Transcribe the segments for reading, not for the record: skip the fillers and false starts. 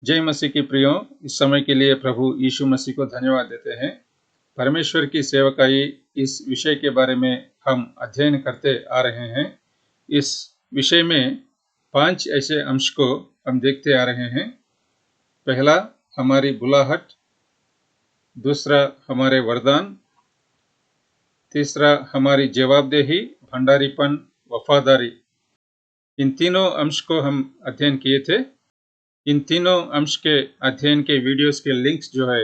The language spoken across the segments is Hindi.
जय मसीह की प्रियो, इस समय के लिए प्रभु यीशु मसीह को धन्यवाद देते हैं। परमेश्वर की सेवकाई इस विषय के बारे में हम अध्ययन करते आ रहे हैं। इस विषय में 5 ऐसे अंश को हम देखते आ रहे हैं। पहला हमारी बुलाहट, दूसरा हमारे वरदान, तीसरा हमारी जवाबदेही, भंडारीपन, वफादारी। इन तीनों अंश को हम अध्ययन किए थे। इन तीनों अंश के अध्ययन के वीडियोस के लिंक्स जो है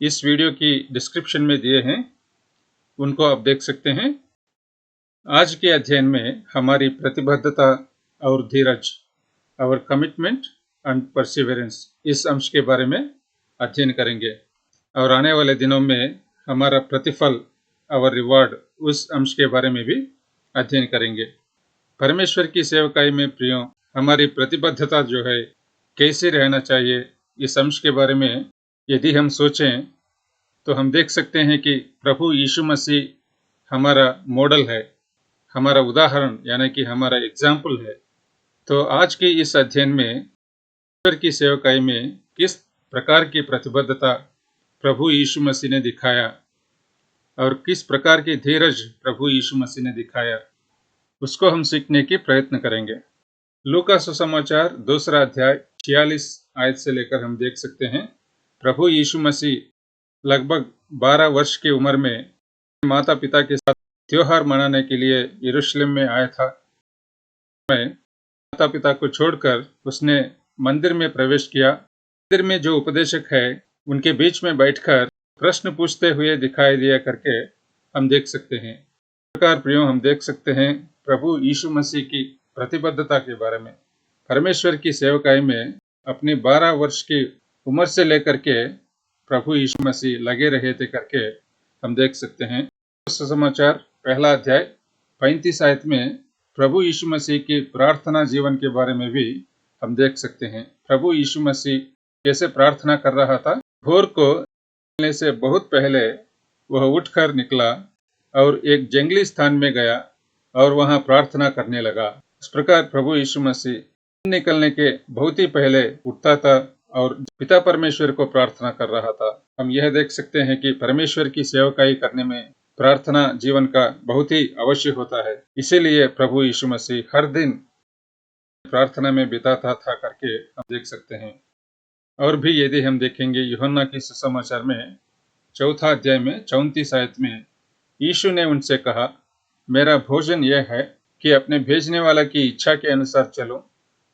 इस वीडियो की डिस्क्रिप्शन में दिए हैं, उनको आप देख सकते हैं। आज के अध्ययन में हमारी प्रतिबद्धता और धीरज, आवर कमिटमेंट एंड परसिवरेंस, इस अंश के बारे में अध्ययन करेंगे और आने वाले दिनों में हमारा प्रतिफल, आवर रिवार्ड, उस अंश के बारे में भी अध्ययन करेंगे। परमेश्वर की सेवकाई में प्रियो, हमारी प्रतिबद्धता जो है कैसे रहना चाहिए, इस अंश के बारे में यदि हम सोचें तो हम देख सकते हैं कि प्रभु यीशु मसीह हमारा मॉडल है, हमारा उदाहरण यानी कि हमारा एग्जाम्पल है। तो आज के इस अध्ययन में परमेश्वर की सेवकाई में किस प्रकार की प्रतिबद्धता प्रभु यीशु मसीह ने दिखाया और किस प्रकार की धीरज प्रभु यीशु मसीह ने दिखाया, उसको हम सीखने की प्रयत्न करेंगे। लूका सुसमाचार 2 अध्याय 46 आयत से लेकर हम देख सकते हैं, प्रभु यीशु मसीह लगभग 12 वर्ष की उम्र में माता पिता के साथ त्योहार मनाने के लिए यरूशलेम में आया था। माता पिता को छोड़कर उसने मंदिर में प्रवेश किया। मंदिर में जो उपदेशक है उनके बीच में बैठकर प्रश्न पूछते हुए दिखाई दिया करके हम देख सकते हैं। इस प्रकार प्रियो, हम देख सकते हैं प्रभु यीशु मसीह की प्रतिबद्धता के बारे में। परमेश्वर की सेवकाई में अपनी 12 वर्ष की उम्र से लेकर के प्रभु यीशु मसीह लगे रहे थे करके हम देख सकते हैं। सुसमाचार 1 अध्याय 35 आयत में प्रभु यीशु मसीह की प्रार्थना जीवन के बारे में भी हम देख सकते हैं। प्रभु यीशु मसीह कैसे प्रार्थना कर रहा था। भोर को निकलने से बहुत पहले वह उठकर निकला और एक जंगली स्थान में गया और वहां प्रार्थना करने लगा। इस प्रकार प्रभु यीशु मसीह निकलने के बहुत ही पहले उठता था और पिता परमेश्वर को प्रार्थना कर रहा था। हम यह देख सकते हैं कि परमेश्वर की सेवकाई करने में प्रार्थना जीवन का बहुत ही अवश्य होता है। इसीलिए प्रभु यीशु मसीह हर दिन प्रार्थना में बिताता था करके हम देख सकते हैं। और भी यदि हम देखेंगे यूहन्ना के सुसमाचार में 4 अध्याय में 34 आयत में यीशु ने उनसे कहा, मेरा भोजन यह है कि अपने भेजने वाला की इच्छा के अनुसार चलूं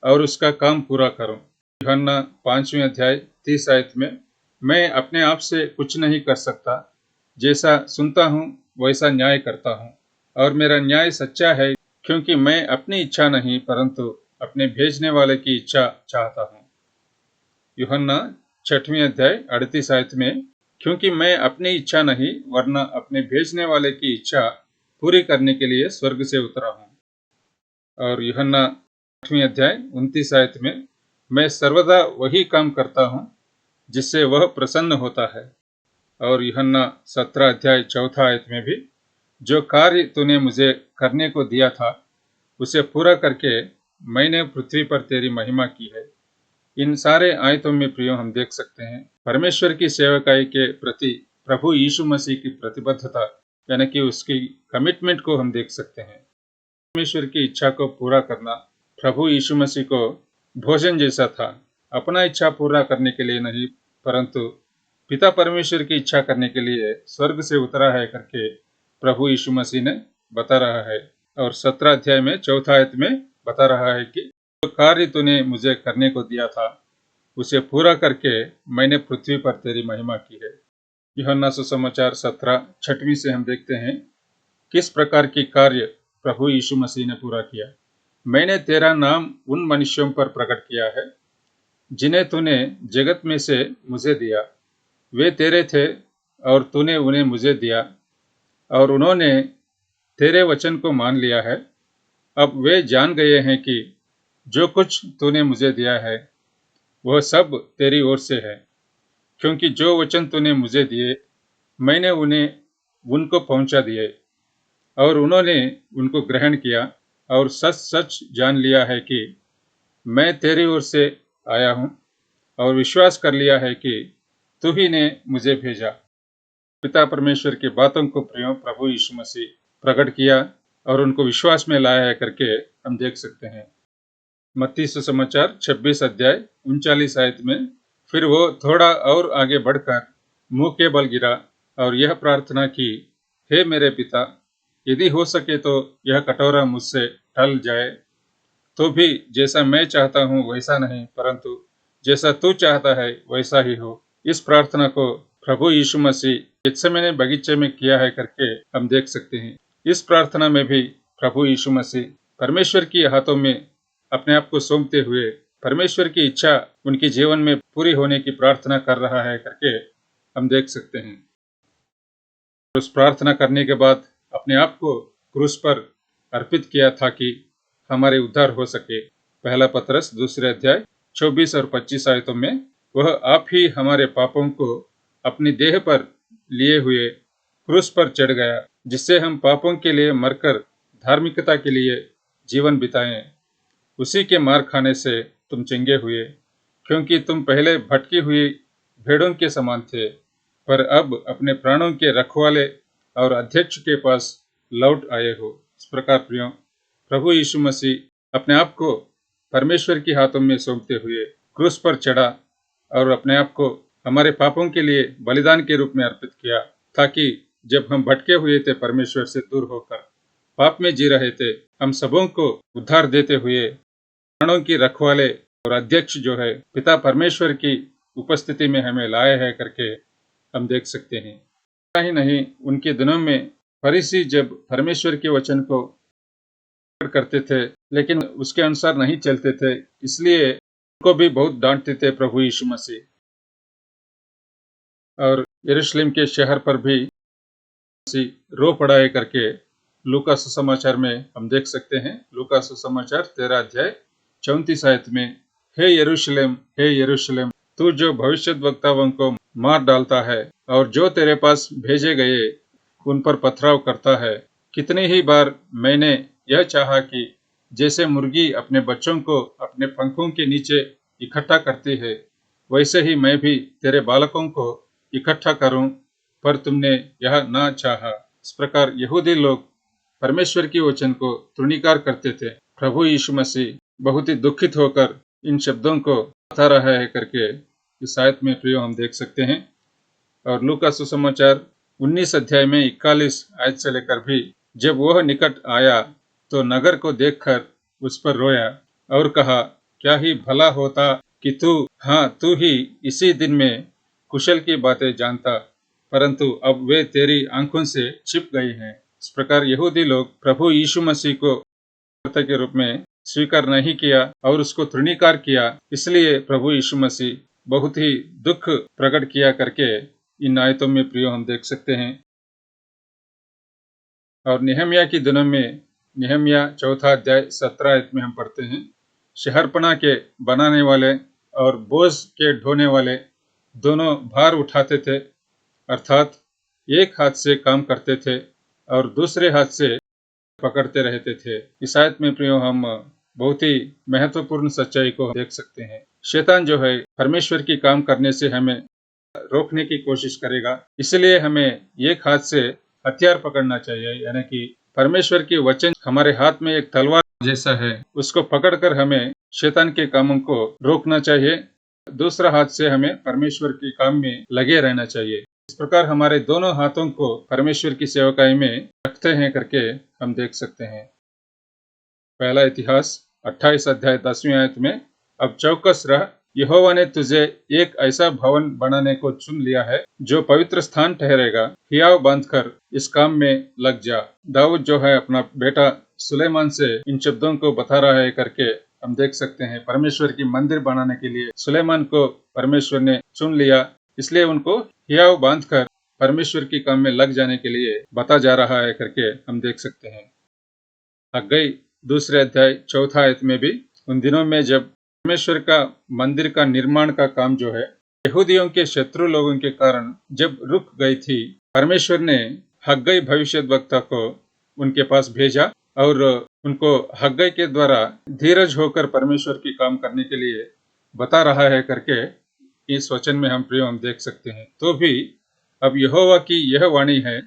और उसका काम पूरा करूं। यूहन्ना 5वें अध्याय 30 आयत में, मैं अपने आप से कुछ नहीं कर सकता, जैसा सुनता हूं वैसा न्याय करता हूं, और मेरा न्याय सच्चा है क्योंकि मैं अपनी इच्छा नहीं परंतु अपने भेजने वाले की इच्छा चाहता हूं। यूहन्ना 6वें अध्याय 38 आयत में, क्योंकि मैं अपनी इच्छा नहीं वरना अपने भेजने वाले की इच्छा पूरी करने के लिए स्वर्ग से उतरा हूं। और यूहन्ना 8वें अध्याय 29 आयत में, मैं सर्वदा वही काम करता हूं जिससे वह प्रसन्न होता है। और यूहन्ना 17 अध्याय 4 आयत में भी, जो कार्य तूने मुझे करने को दिया था उसे पूरा करके मैंने पृथ्वी पर तेरी महिमा की है। इन सारे आयतों में प्रियो हम देख सकते हैं परमेश्वर की सेवकाई के प्रति प्रभु यीशु मसीह की प्रतिबद्धता यानी कि उसकी कमिटमेंट को हम देख सकते हैं। परमेश्वर की इच्छा को पूरा करना प्रभु यीशु मसीह को भोजन जैसा था। अपना इच्छा पूरा करने के लिए नहीं परंतु पिता परमेश्वर की इच्छा करने के लिए स्वर्ग से उतरा है करके प्रभु यीशु मसीह ने बता रहा है। और 17 अध्याय में 4 आयत में बता रहा है कि जो कार्य तूने मुझे करने को दिया था उसे पूरा करके मैंने पृथ्वी पर तेरी महिमा की है। यूहन्ना सुसमाचार 17 6वीं से हम देखते हैं किस प्रकार की कार्य प्रभु यीशु मसीह ने पूरा किया। मैंने तेरा नाम उन मनुष्यों पर प्रकट किया है जिन्हें तूने जगत में से मुझे दिया। वे तेरे थे और तूने उन्हें मुझे दिया और उन्होंने तेरे वचन को मान लिया है। अब वे जान गए हैं कि जो कुछ तूने मुझे दिया है वह सब तेरी ओर से है, क्योंकि जो वचन तूने मुझे दिए मैंने उन्हें उनको पहुंचा दिए और उन्होंने उनको ग्रहण किया और सच सच जान लिया है कि मैं तेरी ओर से आया हूं और विश्वास कर लिया है कि तू ही ने मुझे भेजा। पिता परमेश्वर की बातों को प्रियो प्रभु यीशु मसीह प्रकट किया और उनको विश्वास में लाया है करके हम देख सकते हैं। मत्ती सुसमाचार 26 अध्याय 39 आयत में फिर वो थोड़ा और आगे बढ़कर मुंह के बल गिरा और यह प्रार्थना की, हे मेरे पिता, यदि हो सके तो यह कटोरा मुझसे टल जाए, तो भी जैसा मैं चाहता हूँ वैसा नहीं, परंतु जैसा तू चाहता है वैसा ही हो। इस प्रार्थना को प्रभु यीशु मसीह गेत्सेमने बगीचे में किया है करके हम देख सकते हैं। इस प्रार्थना में भी प्रभु यीशु मसीह परमेश्वर के हाथों में अपने आप को सौंपते हुए परमेश्वर की इच्छा उनके जीवन में पूरी होने की प्रार्थना कर रहा है करके हम देख सकते हैं। उस प्रार्थना करने के बाद अपने आप को क्रूस पर अर्पित किया था कि हमारे उद्धार हो सके। पहला पतरस 2 अध्याय 24 और 25 आयतों में वह आप ही हमारे पापों को अपनी देह पर लिए हुए क्रूस पर चढ़ गया, जिससे हम पापों के लिए मरकर धार्मिकता के लिए जीवन बिताएं। उसी के मार खाने से तुम चंगे हुए, क्योंकि तुम पहले भटकी हुई भेड़ों के समान थे, पर अब अपने प्राणों के रखवाले और अध्यक्ष के पास लौट आए हो। इस प्रकार प्रियो, प्रभु यीशु मसीह अपने आप को परमेश्वर के हाथों में सौंपते हुए क्रूस पर चढ़ा और अपने आप को हमारे पापों के लिए बलिदान के रूप में अर्पित किया, ताकि जब हम भटके हुए थे परमेश्वर से दूर होकर पाप में जी रहे थे, हम सबों को उद्धार देते हुए प्राणों की रखवाले और अध्यक्ष जो है पिता परमेश्वर की उपस्थिति में हमें लाए है करके हम देख सकते हैं। ऐसा ही नहीं, उनके दिनों में फरीसी जब परमेश्वर के वचन को करते थे लेकिन उसके अनुसार नहीं चलते थे, इसलिए उनको भी बहुत डांटते थे प्रभु यीशु मसीह। और यरूशलेम के शहर पर भी रो पड़ा है करके लूका सुसमाचार में हम देख सकते हैं। लूका सुसमाचार 13 अध्याय 34 आयत में, हे यरूशलेम, हे यरूशलेम, तू जो भविष्यद्वक्ताओं को मार डालता है और जो तेरे पास भेजे गए उन पर पथराव करता है, कितनी ही बार मैंने यह चाहा कि जैसे मुर्गी अपने बच्चों को अपने पंखों के नीचे इकट्ठा करती है, वैसे ही मैं भी तेरे बालकों को इकट्ठा करूं, पर तुमने यह ना चाहा। इस प्रकार यहूदी लोग परमेश्वर की वचन को तृणीकार करते थे। प्रभु यीशु मसीह बहुत ही दुखित होकर इन शब्दों को बता रहा है करके इस आयत में प्रियो हम देख सकते हैं। और लूका सुसमाचार 19 अध्याय में 41 आयत से लेकर भी, जब वह निकट आया तो नगर को देखकर उस पर रोया और कहा, क्या ही भला होता कि तू ही इसी दिन में कुशल की बातें जानता, परंतु अब वे तेरी आंखों से छिप गई हैं। इस प्रकार यहूदी लोग प्रभु यीशु मसीह को कर्ता के रूप में स्वीकार नहीं किया और उसको तृणीकार किया, इसलिए प्रभु यीशु मसीह बहुत ही दुख प्रकट किया करके इन आयतों में प्रियो हम देख सकते हैं। और निहम्या के दिनों में निहम्या 4 अध्याय 17 आयत में हम पढ़ते हैं, शहरपना के बनाने वाले और बोझ के ढोने वाले दोनों भार उठाते थे, अर्थात एक हाथ से काम करते थे और दूसरे हाथ से पकड़ते रहते थे। इस आयत में प्रियो हम बहुत ही महत्वपूर्ण सच्चाई को देख सकते हैं। शैतान जो है परमेश्वर की काम करने से हमें रोकने की कोशिश करेगा, इसलिए हमें एक हाथ से हथियार पकड़ना चाहिए, यानी कि परमेश्वर की वचन हमारे हाथ में एक तलवार जैसा है, उसको पकड़कर हमें शैतान के कामों को रोकना चाहिए। दूसरा हाथ से हमें परमेश्वर के काम में लगे रहना चाहिए। इस प्रकार हमारे दोनों हाथों को परमेश्वर की सेवकाई में रखते हैं करके हम देख सकते हैं। पहला इतिहास 28 अध्याय 10वीं आयत में, अब चौकस रह, यहोवा ने तुझे एक ऐसा भवन बनाने को चुन लिया है जो पवित्र स्थान ठहरेगा, हियाव बांधकर इस काम में लग जा। दाऊद जो है अपना बेटा सुलेमान से इन शब्दों को बता रहा है करके हम देख सकते हैं। परमेश्वर की मंदिर बनाने के लिए सुलेमान को परमेश्वर ने चुन लिया, इसलिए उनको हियाव बांधकर परमेश्वर के काम में लग जाने के लिए बता जा रहा है करके हम देख सकते हैं। हग्गई 2 अध्याय 4 आयत में भी, उन दिनों में जब परमेश्वर का मंदिर का निर्माण का काम जो है यहूदियों के शत्रु लोगों के कारण जब रुक गई थी, परमेश्वर ने हग्गई भविष्यद्वक्ता को उनके पास भेजा और उनको हग्गई के द्वारा धीरज होकर परमेश्वर की काम करने के लिए बता रहा है करके इस वचन में हम देख सकते हैं। तो भी अब यहोवा की यह वाणी है,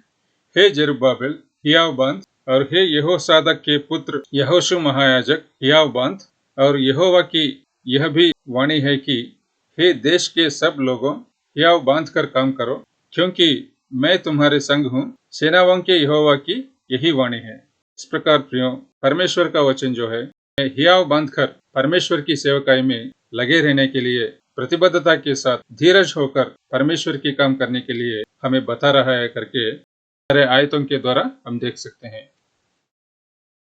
हे जरुब्बाबेल हियाव बांध, और हे यहोसादक के पुत्र यहोशू महायाजक हियाव बांध। और यहोवा की यह भी वाणी है कि हे देश के सब लोगों, हियाव बांध कर काम करो, क्योंकि मैं तुम्हारे संग हूँ। सेनाओं के यहोवा की यही वाणी है। इस प्रकार प्रियो, परमेश्वर का वचन जो है, हियाव बांधकर परमेश्वर की सेवकाई में लगे रहने के लिए प्रतिबद्धता के साथ धीरज होकर परमेश्वर की काम करने के लिए हमें बता रहा है करके सारे आयतों के द्वारा हम देख सकते हैं।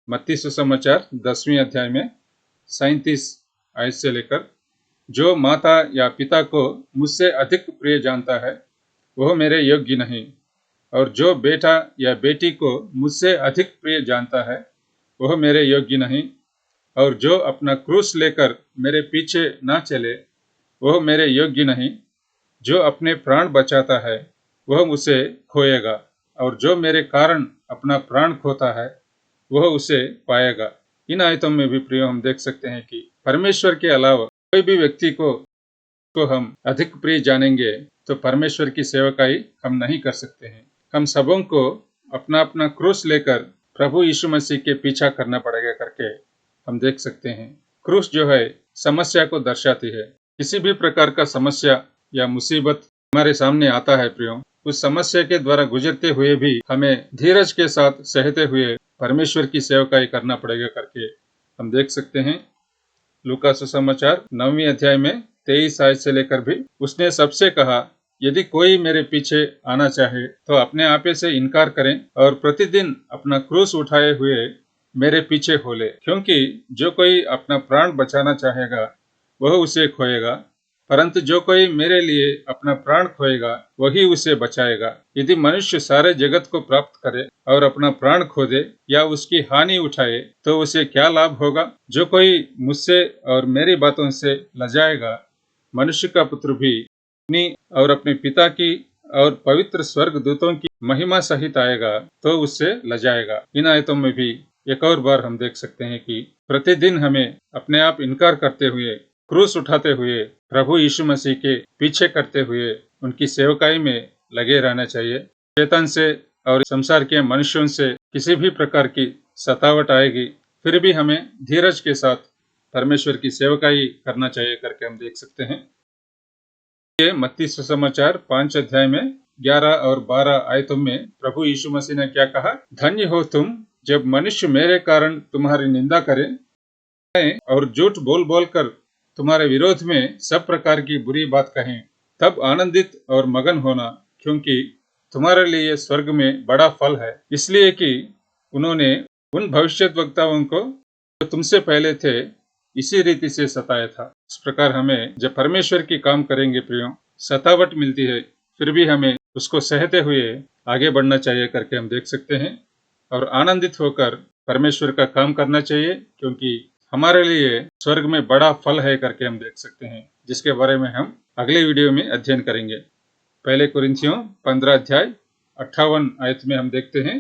मत्ती सुसमाचार 10वीं अध्याय में 37 आयत से लेकर, जो माता या पिता को मुझसे अधिक प्रिय जानता है वह मेरे योग्य नहीं, और जो बेटा या बेटी को मुझसे अधिक प्रिय जानता है वह मेरे योग्य नहीं, और जो अपना क्रूस लेकर मेरे पीछे ना चले वह मेरे योग्य नहीं। जो अपने प्राण बचाता है वह उसे खोएगा, और जो मेरे कारण अपना प्राण खोता है वह उसे पाएगा। इन आयतों में भी प्रिय हम देख सकते हैं कि परमेश्वर के अलावा कोई भी व्यक्ति को हम अधिक प्रिय जानेंगे तो परमेश्वर की सेवकाई हम नहीं कर सकते हैं। हम सबों को अपना अपना क्रूस लेकर प्रभु यीशु मसीह के पीछा करना पड़ेगा करके हम देख सकते हैं। क्रूस जो है समस्या को दर्शाती है। किसी भी प्रकार का समस्या या मुसीबत हमारे सामने आता है प्रियो, उस समस्या के द्वारा गुजरते हुए भी हमें धीरज के साथ सहते हुए परमेश्वर की सेवकाई करना पड़ेगा करके हम देख सकते हैं। लूका सुसमाचार 9वीं अध्याय में 23 आयत से लेकर भी उसने सबसे कहा, यदि कोई मेरे पीछे आना चाहे तो अपने आपे से इनकार करें और प्रतिदिन अपना क्रूस उठाए हुए मेरे पीछे हो ले, क्योंकि जो कोई अपना प्राण बचाना चाहेगा वह उसे खोएगा, परंतु जो कोई मेरे लिए अपना प्राण खोएगा वही उसे बचाएगा। यदि मनुष्य सारे जगत को प्राप्त करे और अपना प्राण खो दे या उसकी हानि उठाए तो उसे क्या लाभ होगा? जो कोई मुझसे और मेरी बातों से लजाएगा, मनुष्य का पुत्र भी अपनी और अपने पिता की और पवित्र स्वर्ग दूतों की महिमा सहित आएगा तो उससे लजाएगा। इन आयतों में भी एक और बार हम देख सकते हैं कि प्रतिदिन हमें अपने आप इनकार करते हुए, क्रूस उठाते हुए, प्रभु यीशु मसीह के पीछे करते हुए उनकी सेवकाई में लगे रहना चाहिए। शैतान से और संसार के मनुष्यों से किसी भी प्रकार की सतावट आएगी, फिर भी हमें धीरज के साथ परमेश्वर की सेवकाई करना चाहिए करके हम देख सकते हैं। ये मत्ती सुसमाचार 5 अध्याय में 11 और 12 आयतों में प्रभु यीशु मसीह ने क्या कहा? धन्य हो तुम जब मनुष्य मेरे कारण तुम्हारी निंदा करें और झूठ बोल बोल कर तुम्हारे विरोध में सब प्रकार की बुरी बात कहें, तब आनंदित और मगन होना, क्योंकि तुम्हारे लिए स्वर्ग में बड़ा फल है। इसलिए कि उन्होंने उन भविष्यद्वक्ताओं को जो तुमसे पहले थे इसी रीति से सताया था। इस प्रकार हमें जब परमेश्वर की काम करेंगे प्रियो, सतावट मिलती है, फिर भी हमें उसको सहते हुए आगे बढ़ना चाहिए करके हम देख सकते हैं और आनंदित होकर परमेश्वर का काम करना चाहिए, क्योंकि हमारे लिए स्वर्ग में बड़ा फल है करके हम देख सकते हैं, जिसके बारे में हम अगले वीडियो में अध्ययन करेंगे। पहले कुरिन्थियों 15 अध्याय 58 आयत में हम देखते हैं,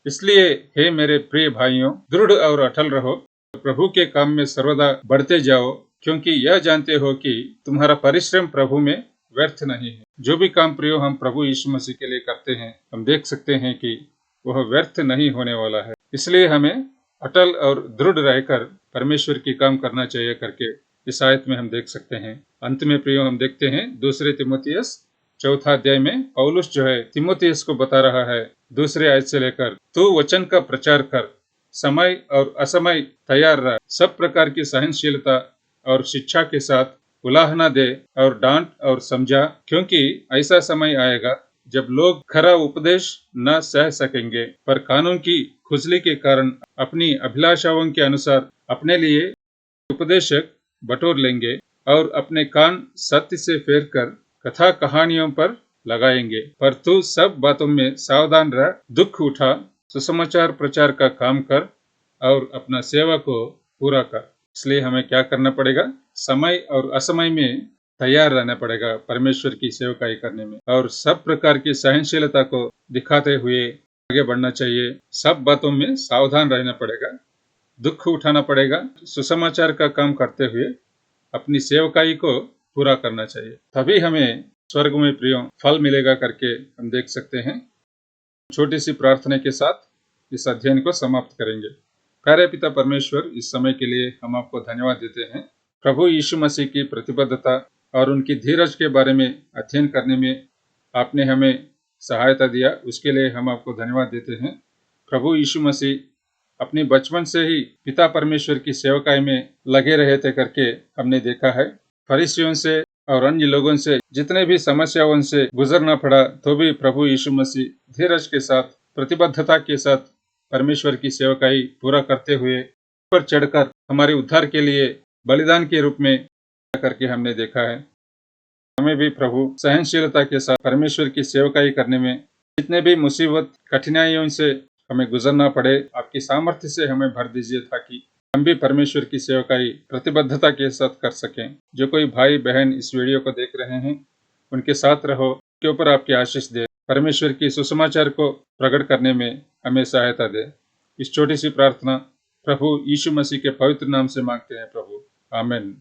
इसलिए हे मेरे प्रिय भाइयों, दृढ़ और अटल रहो, प्रभु के काम में सर्वदा बढ़ते जाओ, क्योंकि यह जानते हो कि तुम्हारा परिश्रम प्रभु में व्यर्थ नहीं है। जो भी काम प्रियो हम प्रभु यीशु मसीह के लिए करते हैं, हम देख सकते हैं कि वह व्यर्थ नहीं होने वाला है। इसलिए हमें अटल और दृढ़ रहकर परमेश्वर की काम करना चाहिए करके इस आयत में हम देख सकते हैं। अंत में प्रियो हम देखते हैं दूसरे तिमोथियस 4 अध्याय में पौलुस जो है तिमोथियस को बता रहा है, दूसरे आयत से लेकर, तू वचन का प्रचार कर, समय और असमय तैयार रह, सब प्रकार की सहनशीलता और शिक्षा के साथ उलाहना दे और डांट और समझा, क्योंकि ऐसा समय आएगा जब लोग खरा उपदेश न सह सकेंगे, पर कानून की खुजली के कारण अपनी अभिलाषाओं के अनुसार अपने लिए उपदेशक बटोर लेंगे और अपने कान सत्य से फेर कर कथा कहानियों पर लगाएंगे। पर तू सब बातों में सावधान रह, दुख उठा, सुसमाचार प्रचार का काम कर और अपना सेवा को पूरा कर। इसलिए हमें क्या करना पड़ेगा? समय और असमय में तैयार रहना पड़ेगा परमेश्वर की सेवकाई करने में, और सब प्रकार की सहनशीलता को दिखाते हुए आगे बढ़ना चाहिए। सब बातों में सावधान रहना पड़ेगा, दुख उठाना पड़ेगा, सुसमाचार का काम करते हुए अपनी सेवकाई को पूरा करना चाहिए, तभी हमें स्वर्ग में प्रिय फल मिलेगा करके हम देख सकते हैं। छोटी सी प्रार्थना के साथ इस अध्ययन को समाप्त करेंगे। प्यारे पिता परमेश्वर, इस समय के लिए हम आपको धन्यवाद देते हैं। प्रभु यीशु मसीह की प्रतिबद्धता और उनकी धीरज के बारे में अध्ययन करने में आपने हमें सहायता दिया, उसके लिए हम आपको धन्यवाद देते हैं। प्रभु यीशु मसीह अपने बचपन से ही पिता परमेश्वर की सेवकाई में लगे रहे थे करके हमने देखा है। फरीसियों से और अन्य लोगों से जितने भी समस्याओं से गुजरना पड़ा, तो भी प्रभु यीशु मसीह धीरज के साथ, प्रतिबद्धता के साथ परमेश्वर की सेवकाई पूरा करते हुए ऊपर चढ़कर हमारे उद्धार के लिए बलिदान के रूप में करके हमने देखा है। हमें भी प्रभु सहनशीलता के साथ परमेश्वर की सेवकाई करने में जितने भी मुसीबत कठिनाइयों से हमें गुजरना पड़े, आपकी सामर्थ्य से हमें भर दीजिए, ताकि हम भी परमेश्वर की सेवकाई प्रतिबद्धता के साथ कर सकें। जो कोई भाई बहन इस वीडियो को देख रहे हैं, उनके साथ रहो, के ऊपर आपकी आशीष दे, परमेश्वर की सुसमाचार को प्रकट करने में हमें सहायता दे। इस छोटी सी प्रार्थना प्रभु यीशु मसीह के पवित्र नाम से मांगते हैं प्रभु, आमीन।